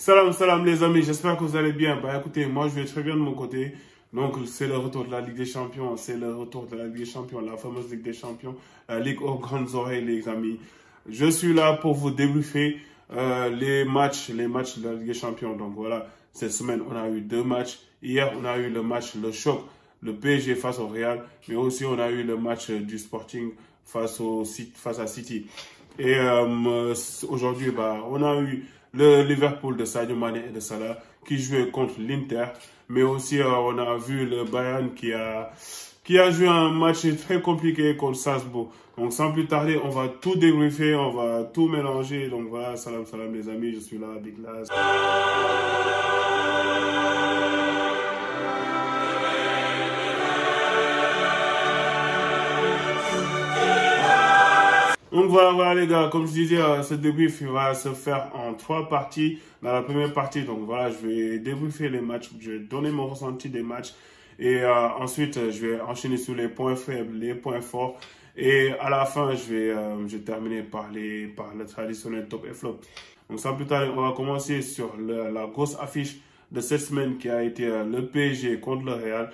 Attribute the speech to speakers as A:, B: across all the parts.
A: Salam les amis, j'espère que vous allez bien. Bah écoutez, moi je vais très bien de mon côté. Donc c'est le retour de la Ligue des Champions, la fameuse Ligue des Champions, la Ligue aux grandes oreilles les amis. Je suis là pour vous débriefer les matchs de la Ligue des Champions. Donc voilà, cette semaine on a eu deux matchs. Hier on a eu le choc, le PSG face au Real, mais aussi on a eu le match du Sporting face à City. Et aujourd'hui, on a eu le Liverpool de Sadio Mané et de Salah qui jouait contre l'Inter. Mais aussi, on a vu le Bayern qui a joué un match très compliqué contre Salzbourg. Donc, sans plus tarder, on va tout débriefer, on va tout mélanger. Donc, voilà, salam les amis, je suis là, Big Laz. Donc voilà les gars, comme je disais, ce débrief va se faire en 3 parties. Dans la première partie, donc voilà, je vais débriefer les matchs, je vais donner mon ressenti des matchs. Et ensuite, je vais enchaîner sur les points faibles, les points forts. Et à la fin, je vais terminer par le traditionnel top et flop. Donc sans plus tarder, on va commencer sur la grosse affiche de cette semaine qui a été le PSG contre le Real.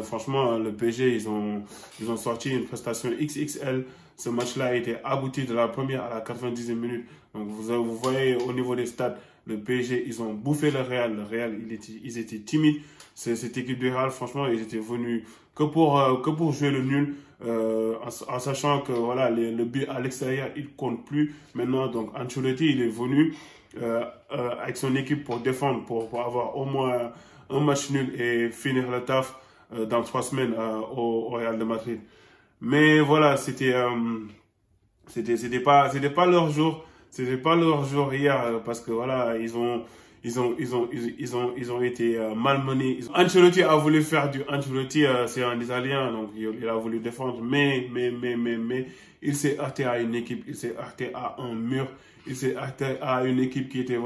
A: Franchement, le PSG, ils ont sorti une prestation XXL. Ce match-là a été abouti de la première à la 90e minute. Donc vous voyez au niveau des stats, le PSG, ils ont bouffé le Real. Le Real, ils étaient timides. Cette équipe du Real, franchement, ils étaient venus que pour jouer le nul. En sachant que voilà, le but à l'extérieur, il compte plus. Maintenant, donc Ancelotti, il est venu avec son équipe pour défendre, pour avoir au moins un match nul et finir le taf dans 3 semaines au Real de Madrid. Mais voilà, c'était pas leur jour, hier parce que voilà, ils ont été malmenés. Ancelotti a voulu faire du Ancelotti, c'est un Italien, donc il a voulu défendre, mais il s'est heurté à une équipe, il s'est heurté à un mur, il s'est heurté à une équipe qui était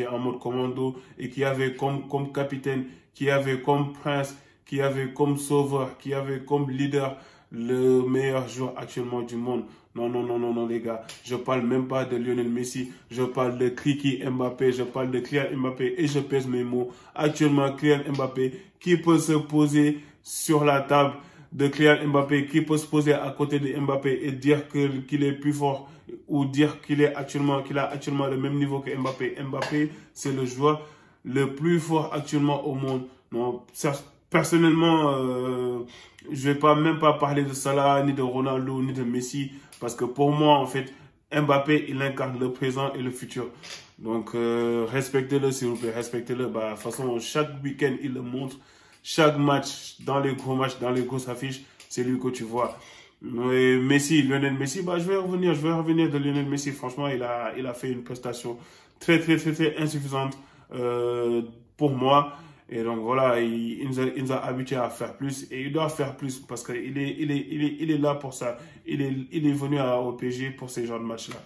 A: en mode commando et qui avait comme capitaine, qui avait comme prince, qui avait comme sauveur, qui avait comme leader le meilleur joueur actuellement du monde. Non, les gars. Je parle même pas de Lionel Messi. Je parle de Kiki Mbappé. Je parle de Kylian Mbappé. Et je pèse mes mots. Actuellement, Kylian Mbappé, qui peut se poser sur la table de Kylian Mbappé, qui peut se poser à côté de Mbappé et dire qu'il est plus fort ou dire qu'il a actuellement le même niveau que Mbappé. Mbappé, c'est le joueur le plus fort actuellement au monde. Non, personnellement, je vais même pas parler de Salah, ni de Ronaldo, ni de Messi, parce que pour moi, en fait, Mbappé, il incarne le présent et le futur. Donc, respectez-le, s'il vous plaît, respectez-le. De toute façon, chaque week-end, il le montre. Chaque match, dans les gros matchs, dans les grosses affiches, c'est lui que tu vois. Mais Lionel Messi, je vais revenir de Lionel Messi. Franchement, il a fait une prestation très insuffisante pour moi. Et donc voilà, il nous a habitués à faire plus et il doit faire plus parce qu'il est là pour ça. Il est venu au PSG pour ces genres de matchs-là.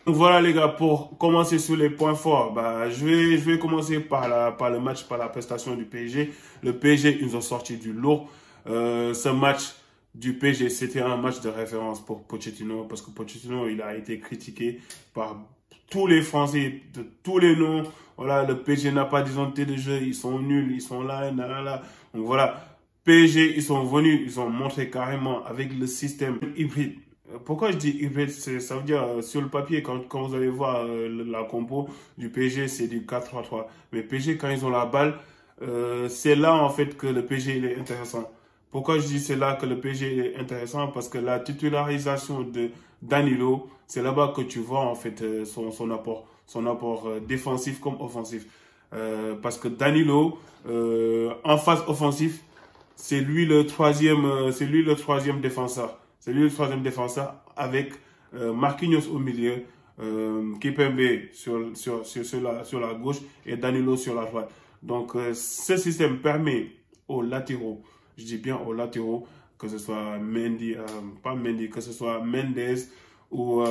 A: Donc voilà les gars, pour commencer sur les points forts, je vais commencer par le match, par la prestation du PSG. Le PSG, ils nous ont sorti du lourd. Ce match du PSG, c'était un match de référence pour Pochettino parce que Pochettino, il a été critiqué par tous les Français, de tous les noms. Voilà, le PSG n'a pas d'identité de jeu, ils sont nuls, ils sont là. Donc voilà, PSG, ils sont venus, ils ont montré carrément avec le système hybride. Pourquoi je dis hybride? Ça veut dire sur le papier, quand vous allez voir la compo du PSG, c'est du 4-3-3. Mais PSG, quand ils ont la balle, c'est là en fait que le PSG il est intéressant. Pourquoi je dis c'est là que le PSG est intéressant? Parce que la titularisation de Danilo, c'est là-bas que tu vois en fait son apport défensif comme offensif. Parce que Danilo, en phase offensive, c'est lui le troisième défenseur. C'est lui le troisième défenseur avec Marquinhos au milieu, Kimpembe sur la gauche et Danilo sur la droite. Donc ce système permet aux latéraux, je dis bien aux latéraux, que ce soit que ce soit Mendes ou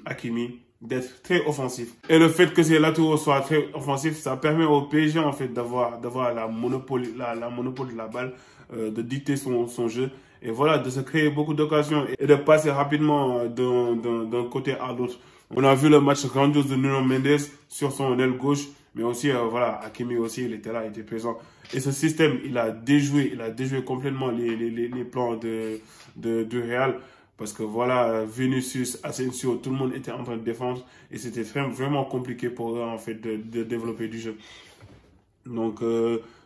A: Hakimi, d'être très offensif. Et le fait que ces latéraux soient très offensifs, ça permet au PSG en fait d'avoir la monopole de la balle, de dicter son jeu et voilà, de se créer beaucoup d'occasions et de passer rapidement d'un côté à l'autre. On a vu le match grandiose de Nuno Mendes sur son aile gauche. Mais aussi, voilà, Hakimi aussi, il était là, il était présent. Et ce système, il a déjoué complètement les plans du Real. Parce que voilà, Vinicius, Asensio, tout le monde était en train de défendre. Et c'était vraiment compliqué pour eux, en fait, de développer du jeu. Donc,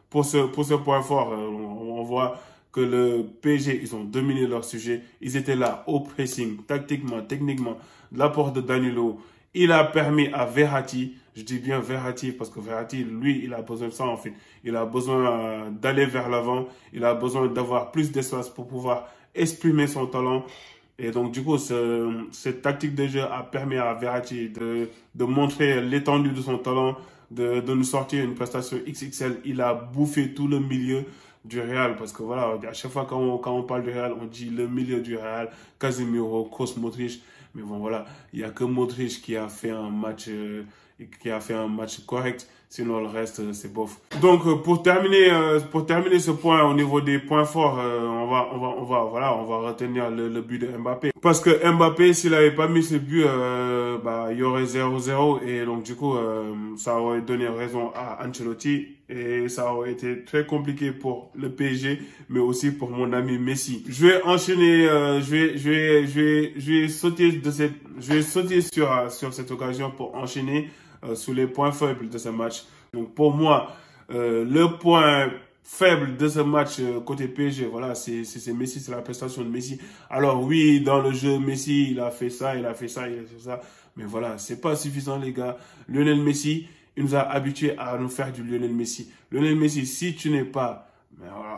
A: pour ce point fort, on voit que le PSG, ils ont dominé leur sujet. Ils étaient là au pressing, tactiquement, techniquement. De l'apport de Danilo, il a permis à Verratti, je dis bien Verratti, parce que Verratti, lui, il a besoin de ça, en fait. Il a besoin d'aller vers l'avant. Il a besoin d'avoir plus d'espace pour pouvoir exprimer son talent. Et donc, du coup, cette tactique de jeu a permis à Verratti de montrer l'étendue de son talent, de nous sortir une prestation XXL. Il a bouffé tout le milieu du Real, parce que voilà, à chaque fois quand on parle du Real, on dit le milieu du Real, Casemiro, Kroos, Modric. Mais bon, voilà, il n'y a que Modric qui a fait un match correct. Sinon, le reste, c'est bof. Donc, pour terminer ce point au niveau des points forts, on va retenir le but de Mbappé. Parce que Mbappé, s'il n'avait pas mis ce but, il y aurait 0-0. Et donc, du coup, ça aurait donné raison à Ancelotti. Et ça aurait été très compliqué pour le PSG, mais aussi pour mon ami Messi. Je vais enchaîner, je vais sauter sur cette occasion pour enchaîner sur les points faibles de ce match. Donc pour moi, le point faible de ce match côté PSG, voilà, c'est Messi, c'est la prestation de Messi. Alors oui, dans le jeu, Messi, il a fait ça, il a fait ça, il a fait ça. Mais voilà, c'est pas suffisant les gars. Lionel Messi, il nous a habitués à nous faire du Lionel Messi. Lionel Messi, si tu n'es pas,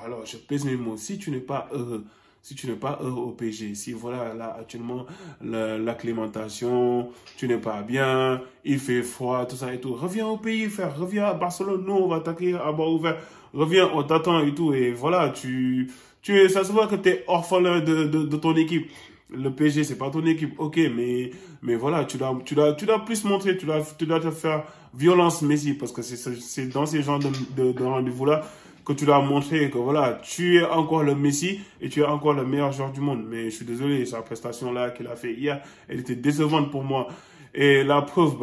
A: alors je pèse mes mots, si tu n'es pas heureux, au PSG, si voilà, là, actuellement, l'acclimatation, tu n'es pas bien, il fait froid, tout ça et tout, reviens au pays, frère, reviens à Barcelone, nous, on va t'accueillir à bras ouverts, reviens, on t'attend et tout, et voilà, ça se voit que tu es orphelin de ton équipe. Le PSG, c'est pas ton équipe, ok, mais voilà, tu dois plus montrer, tu dois te faire violence, Messi, parce que c'est dans ces genres de rendez-vous-là que tu dois montrer que voilà, tu es encore le Messi et tu es encore le meilleur joueur du monde. Mais je suis désolé, sa prestation-là qu'il a fait hier, elle était décevante pour moi. Et la preuve,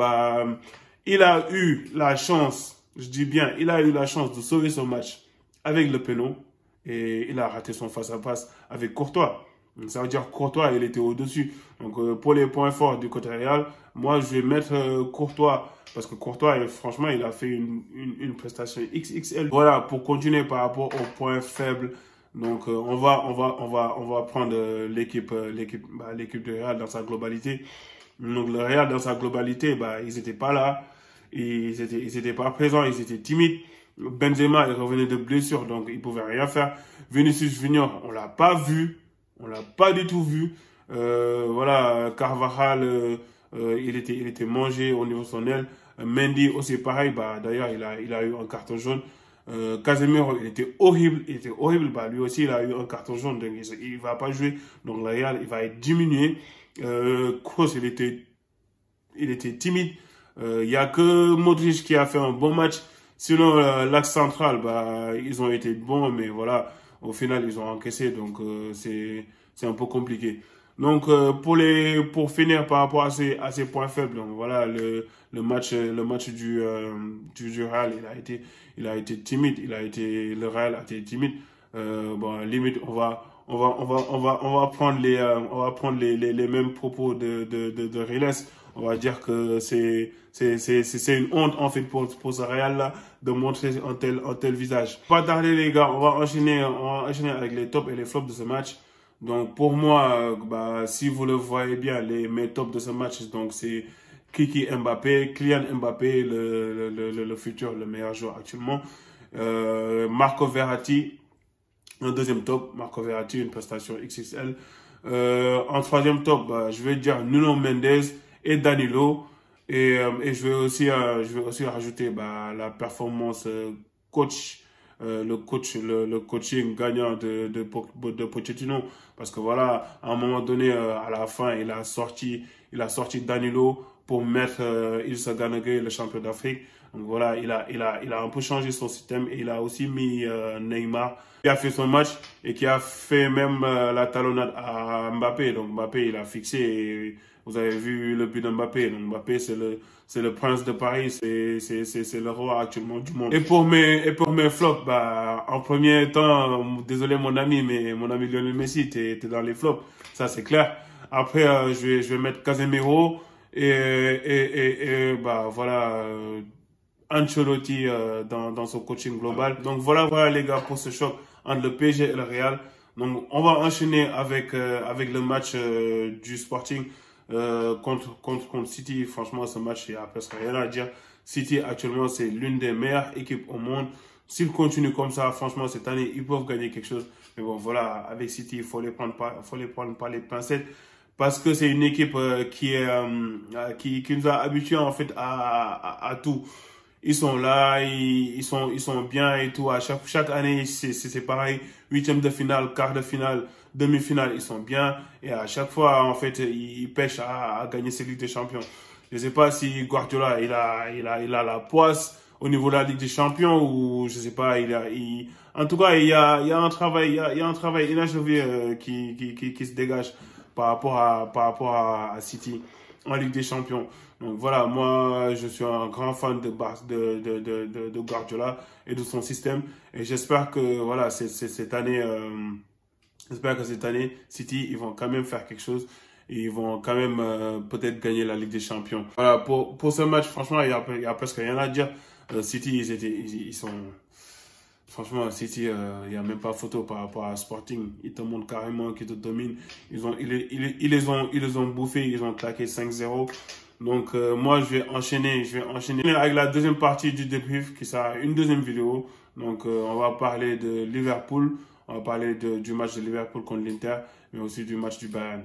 A: il a eu la chance, je dis bien, il a eu la chance de sauver son match avec le péno et il a raté son face-à-face avec Courtois. Donc, ça veut dire Courtois, il était au-dessus. Donc, pour les points forts du côté Real, moi, je vais mettre Courtois. Parce que Courtois, franchement, il a fait une prestation XXL. Voilà, pour continuer par rapport aux points faibles. Donc, on va prendre l'équipe du Real dans sa globalité. Donc, le Real dans sa globalité, ils n'étaient pas là. Ils étaient pas présents, ils étaient timides. Benzema, il revenait de blessure, donc il pouvait rien faire. Vinicius Junior, on l'a pas vu. On l'a pas du tout vu. Voilà, Carvajal, il était mangé au niveau de son aile. Mendy aussi pareil. D'ailleurs, il a eu un carton jaune. Casemiro, il était horrible. Lui aussi, il a eu un carton jaune. Donc, il va pas jouer. Donc, le Real, il va être diminué. Kroos, il était timide. Il y a que Modric qui a fait un bon match. Sinon, l'axe central, ils ont été bons, mais voilà. Au final, ils ont encaissé, donc c'est un peu compliqué. Donc, pour finir par rapport à ces points faibles, donc voilà, le match du Real, il a été timide, le Real a été timide. Limite, on va prendre les mêmes propos de Riles. On va dire que c'est une honte, en fait, pour ce Real-là, de montrer un tel visage. Pas tarder, les gars, on va enchaîner avec les tops et les flops de ce match. Donc, pour moi, si vous le voyez bien, mes tops de ce match, donc, c'est Kylian Mbappé, le futur, le meilleur joueur actuellement. Marco Verratti, un deuxième top. Marco Verratti, une prestation XXL. En troisième top, je vais dire Nuno Mendes et Danilo. Et je vais aussi rajouter la performance coach, le coaching gagnant de Pochettino, parce que voilà, à un moment donné, à la fin, il a sorti Danilo pour mettre Idrissa Gana Gueye, le champion d'Afrique. Donc voilà, il a un peu changé son système et il a aussi mis Neymar qui a fait son match et qui a fait même la talonnade à Mbappé. Donc Mbappé, il a fixé et vous avez vu le but de Mbappé. Donc Mbappé, c'est le prince de Paris, c'est le roi actuellement du monde. Et pour mes flops, bah, en premier temps, désolé mon ami, mais mon ami Lionel Messi, t'es dans les flops. Ça, c'est clair. Après, je vais mettre Casemiro et bah, voilà, Ancelotti dans son coaching global. Donc voilà les gars pour ce choc entre le PSG et le Real. Donc on va enchaîner avec le match du Sporting contre City. Franchement, ce match, il n'y a presque rien à dire. City actuellement c'est l'une des meilleures équipes au monde. S'ils continuent comme ça, franchement cette année ils peuvent gagner quelque chose. Mais bon voilà, avec City il faut les prendre par les pincettes. Parce que c'est une équipe qui nous a habitués en fait à tout. Ils sont là, ils sont bien et tout. À chaque année, c'est pareil. Huitième de finale, quart de finale, demi-finale, ils sont bien. Et à chaque fois, en fait, ils pêchent à gagner cette Ligue des Champions. Je ne sais pas si Guardiola, il a la poisse au niveau de la Ligue des Champions ou je sais pas, en tout cas, il y a un travail, il y a un travail inachevé qui se dégage par rapport à City en Ligue des Champions. Donc voilà, moi je suis un grand fan de Guardiola et de son système et j'espère que voilà cette année City ils vont quand même faire quelque chose et ils vont quand même peut-être gagner la Ligue des Champions. Voilà, pour ce match franchement il y a presque rien à dire. City ils sont franchement, City, il n'y a même pas photo par rapport à Sporting. Ils te montrent carrément qu'ils te dominent. Ils les ont bouffés, ils ont claqué 5-0. Donc, moi, je vais enchaîner avec la deuxième partie du débrief, qui sera une deuxième vidéo. Donc, on va parler de Liverpool. On va parler du match de Liverpool contre l'Inter, mais aussi du match du Bayern.